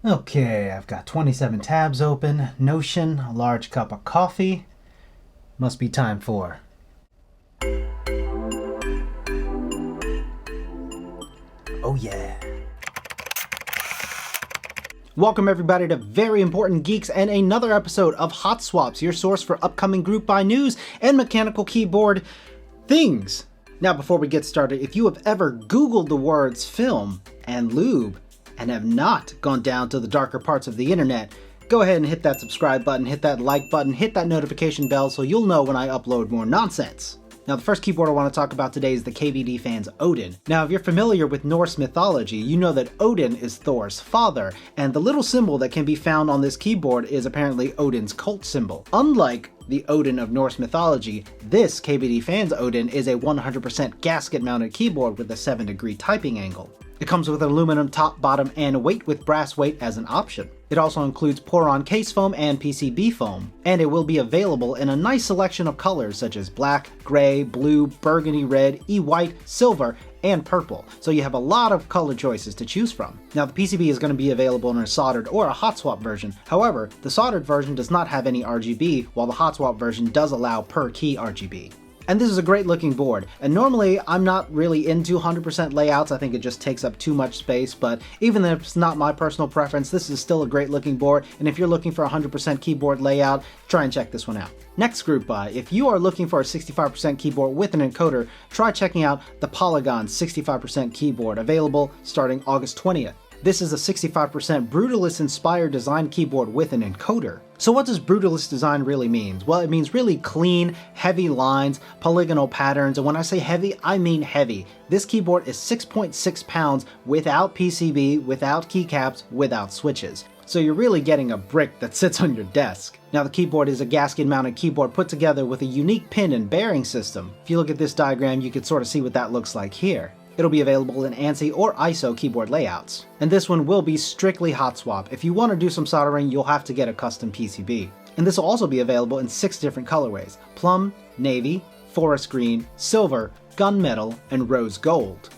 Okay, I've got 27 tabs open, Notion, a large cup of coffee. Must be time for... Oh yeah. Welcome everybody to Very Important Geeks and another episode of Hot Swaps, your source for upcoming group buy news and mechanical keyboard things. Now before we get started, if you have ever Googled the words film and lube and have not gone down to the darker parts of the internet, go ahead and hit that subscribe button, hit that like button, hit that notification bell so you'll know when I upload more nonsense. Now the first keyboard I want to talk about today is the KBDFans Odin. Now if you're familiar with Norse mythology, you know that Odin is Thor's father, and the little symbol that can be found on this keyboard is apparently Odin's cult symbol. Unlike the Odin of Norse mythology, this KBDFans Odin is a 100% gasket mounted keyboard with a 7-degree typing angle. It comes with an aluminum top, bottom, and weight with brass weight as an option. It also includes pour-on case foam and PCB foam, and it will be available in a nice selection of colors such as black, gray, blue, burgundy red, e-white, silver, and purple. So you have a lot of color choices to choose from. Now the PCB is going to be available in a soldered or a hot swap version. However, the soldered version does not have any RGB, while the hot swap version does allow per key RGB. And this is a great looking board, and normally I'm not really into 100% layouts. I think it just takes up too much space, but even if it's not my personal preference, this is still a great looking board, and if you're looking for a 100% keyboard layout, try and check this one out. Next group buy, if you are looking for a 65% keyboard with an encoder, try checking out the Polygon 65% keyboard, available starting August 20th. This is a 65% Brutalist inspired design keyboard with an encoder. So what does Brutalist design really mean? Well, it means really clean, heavy lines, polygonal patterns, and when I say heavy, I mean heavy. This keyboard is 6.6 pounds without PCB, without keycaps, without switches. So you're really getting a brick that sits on your desk. Now the keyboard is a gasket mounted keyboard put together with a unique pin and bearing system. If you look at this diagram, you can sort of see what that looks like here. It'll be available in ANSI or ISO keyboard layouts. And this one will be strictly hot swap. If you want to do some soldering, you'll have to get a custom PCB. And this will also be available in 6 different colorways: plum, navy, forest green, silver, gunmetal, and rose gold.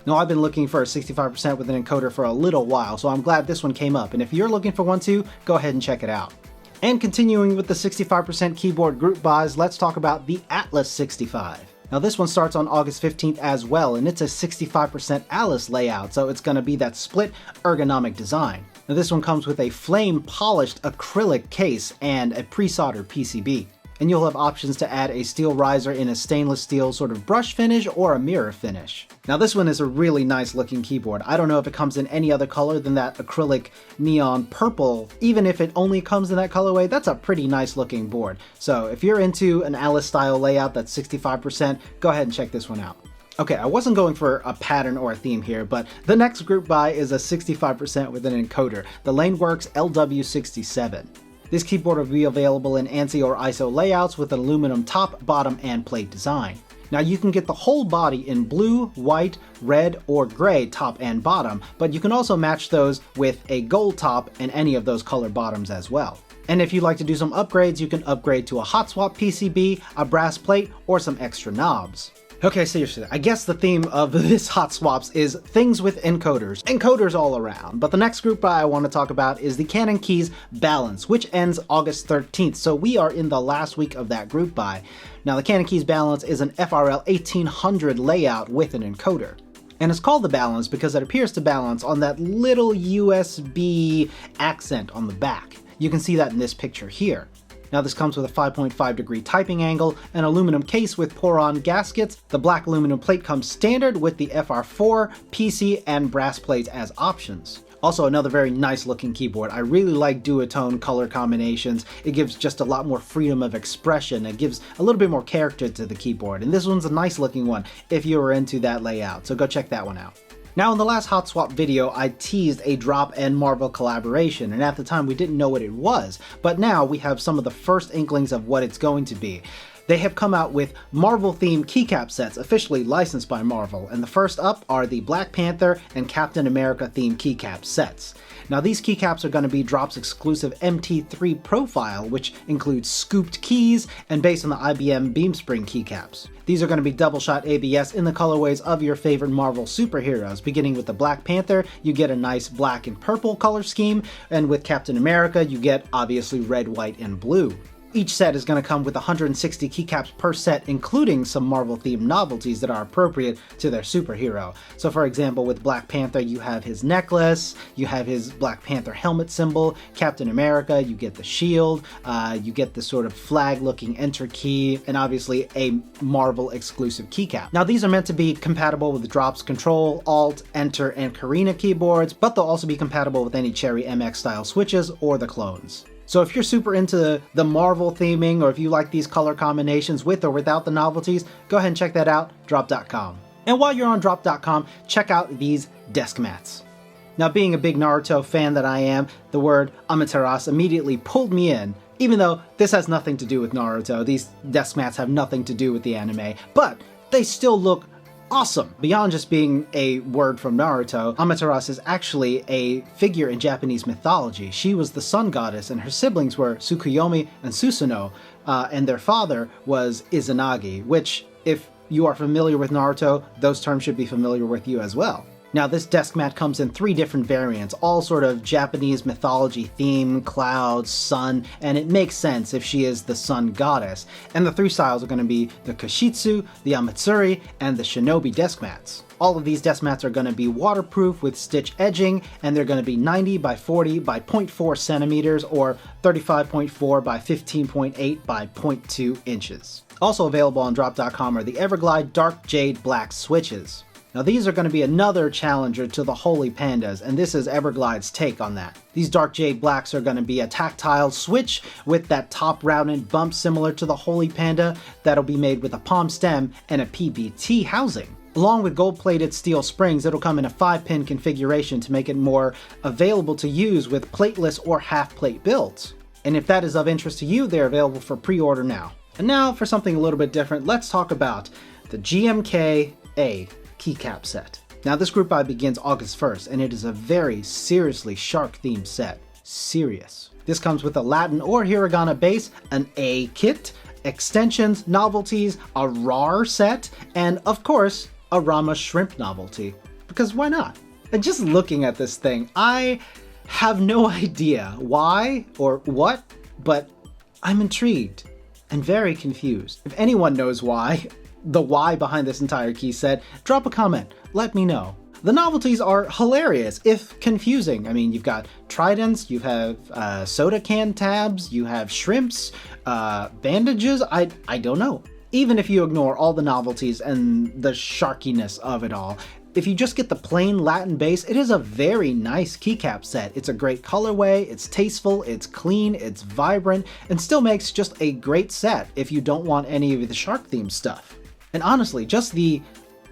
Now I've been looking for a 65% with an encoder for a little while, so I'm glad this one came up. And if you're looking for one too, go ahead and check it out. And continuing with the 65% keyboard group buys, let's talk about the Atlas 65. Now this one starts on August 15th as well, and it's a 65% Alice layout, so it's going to be that split ergonomic design. Now this one comes with a flame polished acrylic case and a pre-soldered PCB. And you'll have options to add a steel riser in a stainless steel sort of brush finish or a mirror finish. Now this one is a really nice looking keyboard. I don't know if it comes in any other color than that acrylic neon purple. Even if it only comes in that colorway, that's a pretty nice looking board. So if you're into an Alice style layout that's 65%, go ahead and check this one out. Okay, I wasn't going for a pattern or a theme here, but the next group buy is a 65% with an encoder, the Laneworks LW67. This keyboard will be available in ANSI or ISO layouts with an aluminum top, bottom, and plate design. Now you can get the whole body in blue, white, red, or gray top and bottom, but you can also match those with a gold top and any of those color bottoms as well. And if you'd like to do some upgrades, you can upgrade to a hot swap PCB, a brass plate, or some extra knobs. Okay, seriously, I guess the theme of this hot swaps is things with encoders. Encoders all around. But the next group buy I want to talk about is the Canon Keys Balance, which ends August 13th. So we are in the last week of that group buy. Now the Canon Keys Balance is an FRL 1800 layout with an encoder. And it's called the Balance because it appears to balance on that little USB accent on the back. You can see that in this picture here. Now this comes with a 5.5 degree typing angle, an aluminum case with pour-on gaskets. The black aluminum plate comes standard with the FR4, PC, and brass plates as options. Also another very nice looking keyboard. I really like duotone color combinations. It gives just a lot more freedom of expression. It gives a little bit more character to the keyboard. And this one's a nice looking one if you were into that layout. So go check that one out. Now in the last hot swap video, I teased a Drop and Marvel collaboration, and at the time we didn't know what it was, but now we have some of the first inklings of what it's going to be. They have come out with Marvel-themed keycap sets officially licensed by Marvel, and the first up are the Black Panther and Captain America-themed keycap sets. Now these keycaps are going to be Drop's exclusive MT3 profile, which includes scooped keys and based on the IBM Beamspring keycaps. These are going to be double shot ABS in the colorways of your favorite Marvel superheroes. Beginning with the Black Panther, you get a nice black and purple color scheme, and with Captain America, you get obviously red, white, and blue. Each set is going to come with 160 keycaps per set, including some Marvel-themed novelties that are appropriate to their superhero. So for example, with Black Panther, you have his necklace, you have his Black Panther helmet symbol. Captain America, you get the shield, you get the sort of flag-looking enter key, and obviously a Marvel-exclusive keycap. Now these are meant to be compatible with Drop's Control, Alt, Enter, and Karina keyboards, but they'll also be compatible with any Cherry MX-style switches or the clones. So if you're super into the Marvel theming, or if you like these color combinations with or without the novelties, go ahead and check that out, drop.com. And while you're on drop.com, check out these desk mats. Now being a big Naruto fan that I am, the word Amaterasu immediately pulled me in, even though this has nothing to do with Naruto. These desk mats have nothing to do with the anime, but they still look awesome. Beyond just being a word from Naruto, Amaterasu is actually a figure in Japanese mythology. She was the sun goddess, and her siblings were Tsukuyomi and Susanoo, and their father was Izanagi, which, if you are familiar with Naruto, those terms should be familiar with you as well. Now this desk mat comes in 3 different variants, all sort of Japanese mythology theme, clouds, sun, and it makes sense if she is the sun goddess. And the 3 styles are going to be the Kashitsu, the Amatsuri, and the Shinobi desk mats. All of these desk mats are going to be waterproof with stitch edging, and they're going to be 90 by 40 by 0.4 centimeters or 35.4 by 15.8 by 0.2 inches. Also available on drop.com are the Everglide Dark Jade Black switches. Now these are going to be another challenger to the Holy Pandas, and this is Everglide's take on that. These Dark Jade Blacks are going to be a tactile switch with that top rounded bump similar to the Holy Panda that'll be made with a palm stem and a PBT housing. Along with gold-plated steel springs, it'll come in a 5-pin configuration to make it more available to use with plateless or half-plate builds. And if that is of interest to you, they're available for pre-order now. And now for something a little bit different, let's talk about the GMK-A keycap set. Now this group buy begins August 1st, and it is a very seriously shark themed set. Serious. This comes with a Latin or Hiragana base, an A kit, extensions, novelties, a RAR set, and of course, a Rama shrimp novelty. Because why not? And just looking at this thing, I have no idea why or what, but I'm intrigued and very confused. If anyone knows why, the why behind this entire key set, drop a comment, let me know. The novelties are hilarious, if confusing. I mean, you've got tridents, you have soda can tabs, you have shrimps, bandages, I don't know. Even if you ignore all the novelties and the sharkiness of it all, if you just get the plain Latin base, it is a very nice keycap set. It's a great colorway, it's tasteful, it's clean, it's vibrant, and still makes just a great set if you don't want any of the shark themed stuff. And honestly, just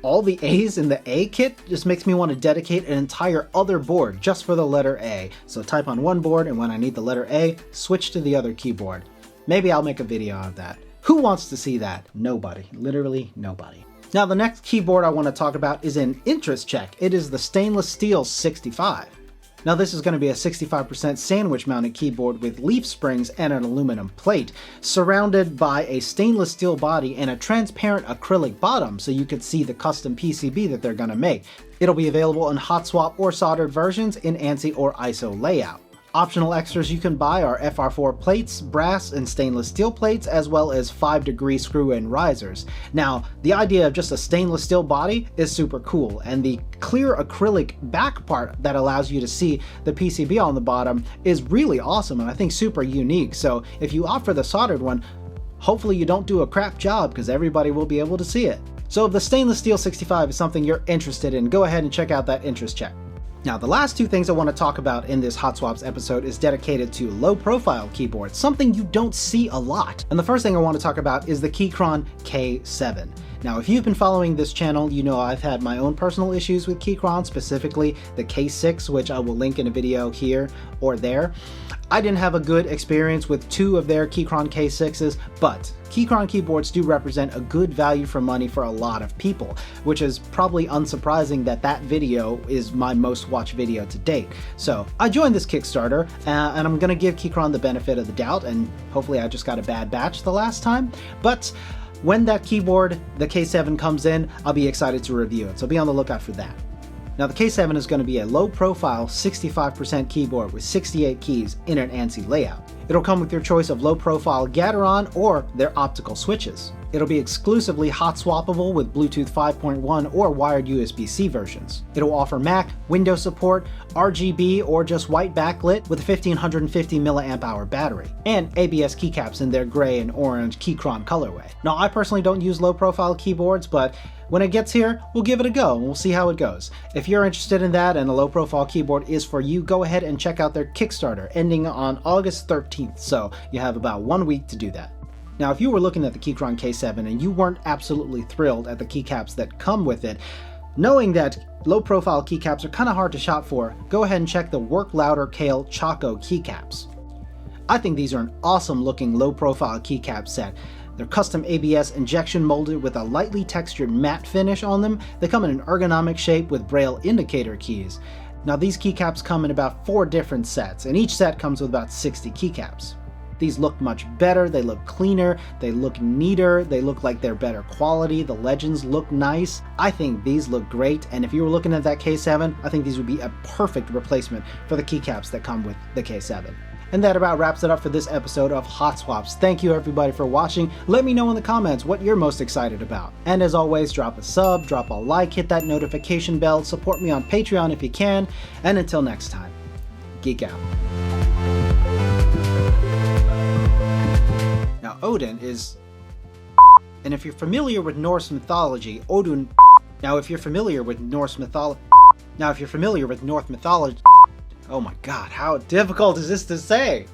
all the A's in the A kit just makes me want to dedicate an entire other board just for the letter A. So type on one board, and when I need the letter A, switch to the other keyboard. Maybe I'll make a video of that. Who wants to see that? Nobody. Literally nobody. Now the next keyboard I want to talk about is an interest check. It is the stainless steel 65. Now this is going to be a 65% sandwich mounted keyboard with leaf springs and an aluminum plate, surrounded by a stainless steel body and a transparent acrylic bottom so you could see the custom PCB that they're going to make. It'll be available in hot swap or soldered versions in ANSI or ISO layout. Optional extras you can buy are FR4 plates, brass and stainless steel plates, as well as 5-degree screw-in risers. Now, the idea of just a stainless steel body is super cool, and the clear acrylic back part that allows you to see the PCB on the bottom is really awesome and I think super unique. So if you opt for the soldered one, hopefully you don't do a crap job because everybody will be able to see it. So if the stainless steel 65 is something you're interested in, go ahead and check out that interest check. Now, the last 2 things I want to talk about in this Hot Swaps episode is dedicated to low-profile keyboards, something you don't see a lot. And the first thing I want to talk about is the Keychron K7. Now, if you've been following this channel, you know I've had my own personal issues with Keychron, specifically the K6, which I will link in a video here or there. I didn't have a good experience with 2 of their Keychron K6s, but Keychron keyboards do represent a good value for money for a lot of people, which is probably unsurprising that that video is my most watched video to date. So I joined this Kickstarter, and I'm gonna give Keychron the benefit of the doubt, and hopefully I just got a bad batch the last time, but when that keyboard, the K7, comes in, I'll be excited to review it, so be on the lookout for that. Now the K7 is going to be a low-profile 65% keyboard with 68 keys in an ANSI layout. It'll come with your choice of low-profile Gateron or their optical switches. It'll be exclusively hot swappable with Bluetooth 5.1 or wired USB-C versions. It'll offer Mac, Windows support, RGB or just white backlit with a 1550 mAh battery, and ABS keycaps in their gray and orange Keychron colorway. Now I personally don't use low-profile keyboards, but when it gets here, we'll give it a go and we'll see how it goes. If you're interested in that and a low-profile keyboard is for you, go ahead and check out their Kickstarter ending on August 13th, so you have about 1 week to do that. Now, if you were looking at the Keychron K7 and you weren't absolutely thrilled at the keycaps that come with it, knowing that low-profile keycaps are kind of hard to shop for, go ahead and check the Work Louder Kaihl Choco keycaps. I think these are an awesome-looking low-profile keycap set. They're custom ABS injection molded with a lightly textured matte finish on them. They come in an ergonomic shape with Braille indicator keys. Now, these keycaps come in about 4 different sets, and each set comes with about 60 keycaps. These look much better, they look cleaner, they look neater, they look like they're better quality, the legends look nice. I think these look great, and if you were looking at that K7, I think these would be a perfect replacement for the keycaps that come with the K7. And that about wraps it up for this episode of Hot Swaps. Thank you everybody for watching. Let me know in the comments what you're most excited about. And as always, drop a sub, drop a like, hit that notification bell, support me on Patreon if you can, and until next time, geek out. Now Odin is, and if you're familiar with Norse mythology, Odin, now if you're familiar with Norse mythology, oh my god, how difficult is this to say?